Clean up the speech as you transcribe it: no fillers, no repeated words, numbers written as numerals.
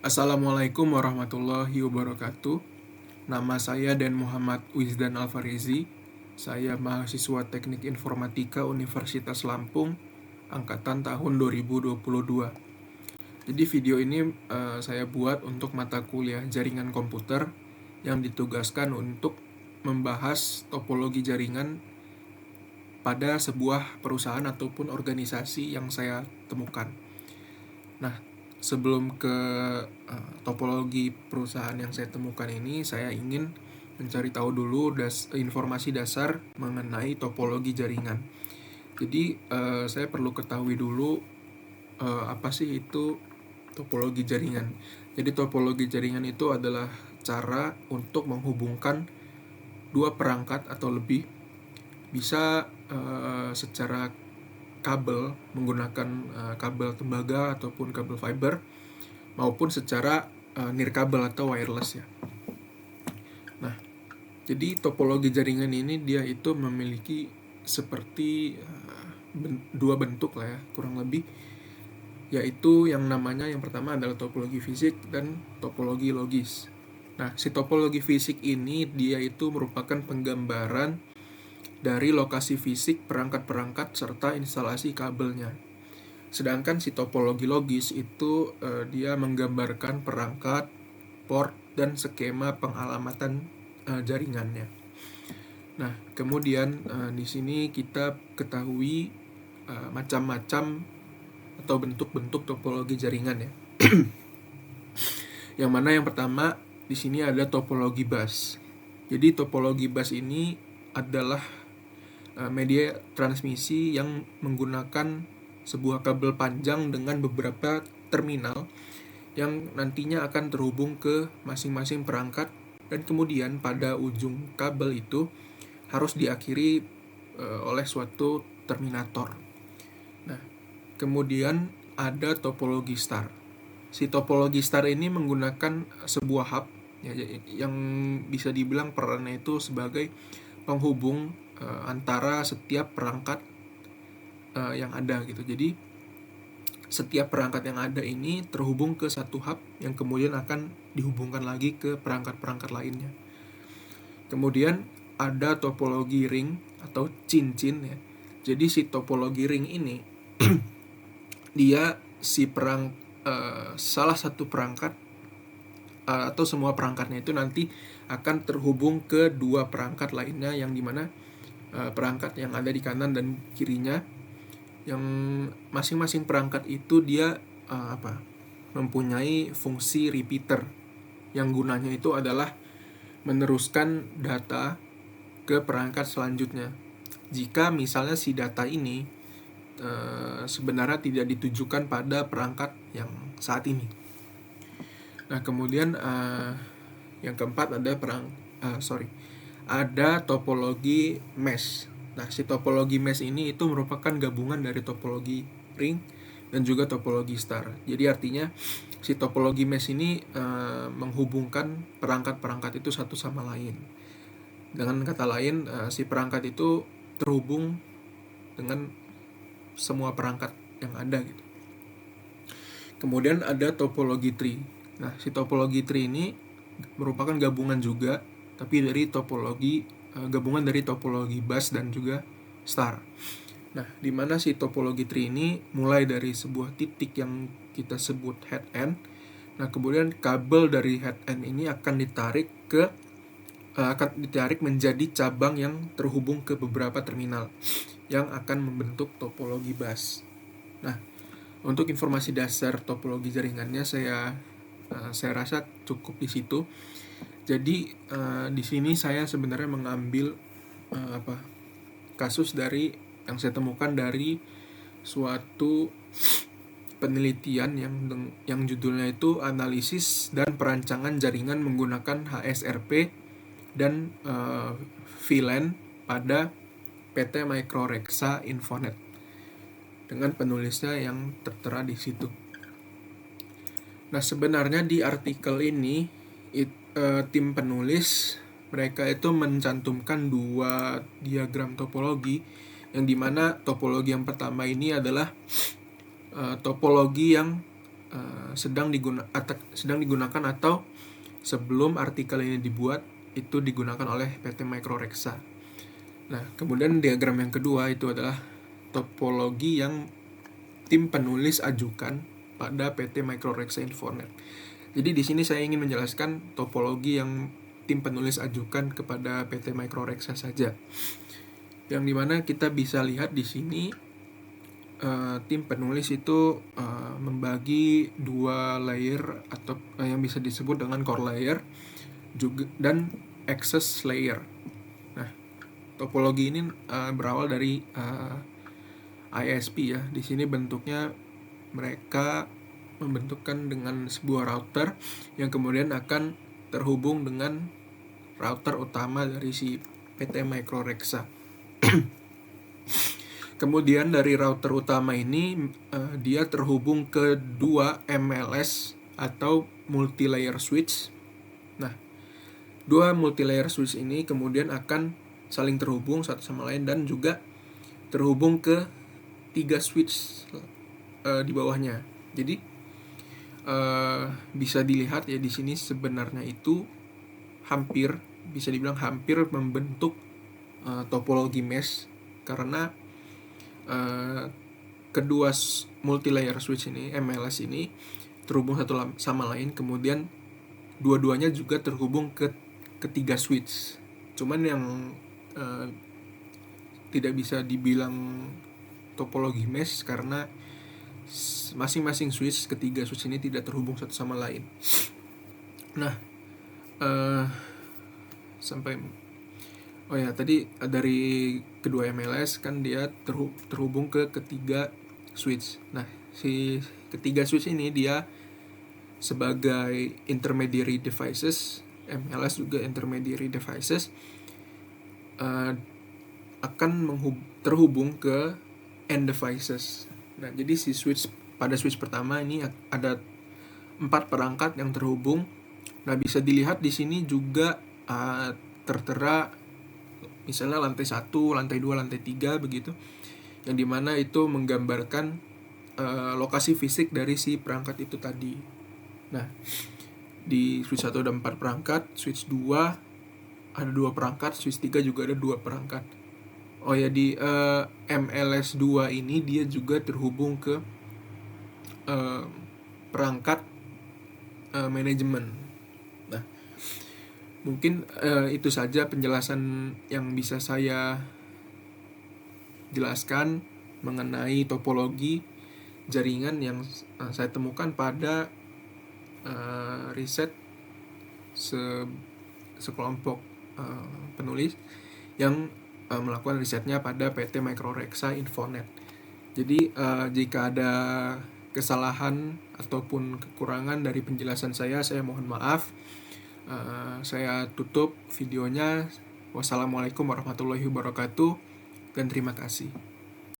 Assalamualaikum warahmatullahi wabarakatuh. Nama saya Dan Muhammad Wizdan Alfarizi. Saya mahasiswa Teknik Informatika Universitas Lampung, angkatan tahun 2022. Jadi video ini saya buat untuk mata kuliah jaringan komputer yang ditugaskan untuk membahas topologi jaringan pada sebuah perusahaan ataupun organisasi yang saya temukan. Nah, sebelum ke topologi perusahaan yang saya temukan ini, saya ingin mencari tahu dulu informasi dasar mengenai topologi jaringan. Jadi, saya perlu ketahui dulu apa sih itu topologi jaringan. Jadi, topologi jaringan itu adalah cara untuk menghubungkan dua perangkat atau lebih, bisa secara kabel menggunakan kabel tembaga ataupun kabel fiber, maupun secara nirkabel atau wireless ya. Nah, jadi topologi jaringan ini dia itu memiliki seperti dua bentuk lah ya, kurang lebih, yaitu yang namanya yang pertama adalah topologi fisik dan topologi logis. Nah, si topologi fisik ini dia itu merupakan penggambaran dari lokasi fisik perangkat-perangkat serta instalasi kabelnya. Sedangkan si topologi logis itu dia menggambarkan perangkat, port, dan skema pengalamatan jaringannya. Nah, kemudian di sini kita ketahui macam-macam atau bentuk-bentuk topologi jaringan ya. Yang mana yang pertama di sini ada topologi bus. Jadi topologi bus ini adalah media transmisi yang menggunakan sebuah kabel panjang dengan beberapa terminal yang nantinya akan terhubung ke masing-masing perangkat, dan kemudian pada ujung kabel itu harus diakhiri oleh suatu terminator. Nah, kemudian ada topologi star. Si topologi star ini menggunakan sebuah hub ya, yang bisa dibilang perannya itu sebagai penghubung antara setiap perangkat yang ada gitu. Jadi setiap perangkat yang ada ini terhubung ke satu hub yang kemudian akan dihubungkan lagi ke perangkat-perangkat lainnya. Kemudian ada topologi ring atau cincin ya. Jadi si topologi ring ini dia salah satu perangkat atau semua perangkatnya itu nanti akan terhubung ke dua perangkat lainnya, yang dimana perangkat yang ada di kanan dan kirinya, yang masing-masing perangkat itu dia mempunyai fungsi repeater yang gunanya itu adalah meneruskan data ke perangkat selanjutnya. Jika misalnya si data ini sebenarnya tidak ditujukan pada perangkat yang saat ini. Nah, kemudian yang keempat ada topologi mesh. Nah, si topologi mesh ini itu merupakan gabungan dari topologi ring dan juga topologi star. Jadi artinya si topologi mesh ini menghubungkan perangkat-perangkat itu satu sama lain. Dengan kata lain, si perangkat itu terhubung dengan semua perangkat yang ada gitu. Kemudian ada topologi tree. Nah, si topologi tree ini merupakan gabungan juga, tapi dari gabungan dari topologi bus dan juga star. Nah, di mana si topologi tree ini mulai dari sebuah titik yang kita sebut head end. Nah, kemudian kabel dari head end ini akan ditarik menjadi cabang yang terhubung ke beberapa terminal yang akan membentuk topologi bus. Nah, untuk informasi dasar topologi jaringannya saya rasa cukup di situ. Jadi di sini saya sebenarnya mengambil kasus dari yang saya temukan dari suatu penelitian yang judulnya itu analisis dan perancangan jaringan menggunakan HSRP dan VLAN pada PT Microrexa Infonet, dengan penulisnya yang tertera di situ. Nah, sebenarnya di artikel ini tim penulis mereka itu mencantumkan dua diagram topologi, yang dimana topologi yang pertama ini adalah topologi yang sedang digunakan atau sebelum artikel ini dibuat itu digunakan oleh PT Microrexa. Nah, kemudian diagram yang kedua itu adalah topologi yang tim penulis ajukan pada PT Microrexa Infonet. Jadi di sini saya ingin menjelaskan topologi yang tim penulis ajukan kepada PT Microrexa saja. Yang dimana kita bisa lihat di sini tim penulis itu membagi dua layer atau yang bisa disebut dengan core layer juga dan access layer. Nah, topologi ini berawal dari ISP ya. Di sini bentuknya mereka membentukkan dengan sebuah router yang kemudian akan terhubung dengan router utama dari si PT Microrexa. Kemudian dari router utama ini dia terhubung ke dua MLS atau multi-layer switch. Nah, dua multi-layer switch ini kemudian akan saling terhubung satu sama lain dan juga terhubung ke 3 switch di bawahnya. Jadi bisa dilihat ya di sini sebenarnya itu bisa dibilang hampir membentuk topologi mesh karena kedua multi-layer switch ini, MLS ini terhubung satu sama lain, kemudian dua-duanya juga terhubung ke ketiga switch. Cuman yang tidak bisa dibilang topologi mesh karena masing-masing switch, ketiga switch ini tidak terhubung satu sama lain. Nah, tadi dari kedua MLS kan dia terhubung ke ketiga switch. Nah, si ketiga switch ini dia sebagai intermediary devices, MLS juga intermediary devices, akan terhubung ke end devices. Nah, jadi pada switch pertama ini ada 4 perangkat yang terhubung. Nah, bisa dilihat di sini juga tertera misalnya lantai 1, lantai 2, lantai 3 begitu. Yang dimana itu menggambarkan lokasi fisik dari si perangkat itu tadi. Nah, di switch 1 ada 4 perangkat, switch 2 ada 2 perangkat, switch 3 juga ada 2 perangkat. Oh ya, di MLS 2 ini dia juga terhubung ke perangkat manajemen. Nah, mungkin itu saja penjelasan yang bisa saya jelaskan mengenai topologi jaringan yang saya temukan pada riset sekelompok penulis yang melakukan risetnya pada PT Microrexa Infonet. Jadi jika ada kesalahan ataupun kekurangan dari penjelasan saya mohon maaf. Saya tutup videonya. Wassalamualaikum warahmatullahi wabarakatuh dan terima kasih.